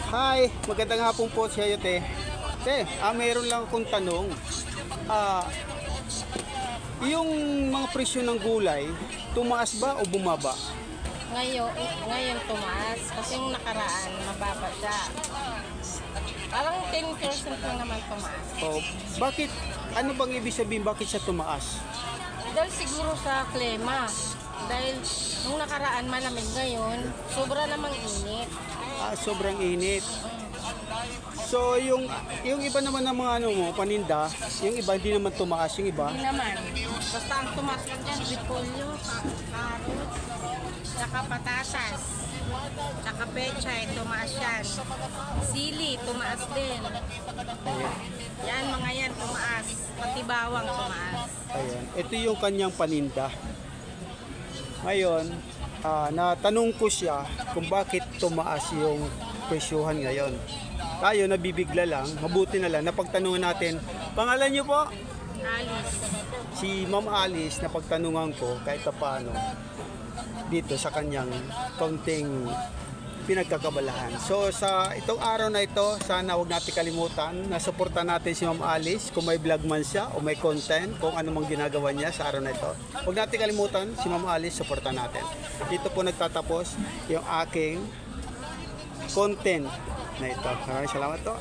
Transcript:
Hi, magandang hapon po sa iyo, te. Te, mayroon lang akong tanong. Ah, yung mga presyo ng gulay, tumaas ba o bumaba? Ngayon tumaas kasi yung nakaraan mababa siya. Parang 10% lang naman tumaas. O, bakit, ano bang ibig sabihin bakit siya tumaas? Dahil siguro sa klima. Dahil nung nakaraan malamig, ngayon sobra namang init. Sobrang init. So, yung iba naman ng mga ano mo, paninda, yung iba hindi naman tumaas, yung iba. Hindi naman. Basta ang tumaas lang dyan, repolyo, carrot, saka patatas, saka pechay, tumaas yan. Sili, tumaas din. Yan, mga yan, tumaas. Pati bawang, tumaas. Ayan. Ito yung kanyang paninda. Ngayon, natanong ko siya kung bakit tumaas yung presyuhan ngayon. Tayo nabibigla lang, mabuti na lang, napagtanungan natin. Pangalan niyo po? Alice. Si Ma'am Alice, napagtanungan ko kahit paano dito sa kanyang konting pinagkakabalahan. So sa itong araw na ito, sana huwag natin kalimutan na suportahan natin si Ma'am Alice kung may vlog man siya o may content, kung ano mang ginagawa niya sa araw na ito. Huwag natin kalimutan si Ma'am Alice, suportahan natin. Dito po nagtatapos yung aking content na ito. Maraming salamat po.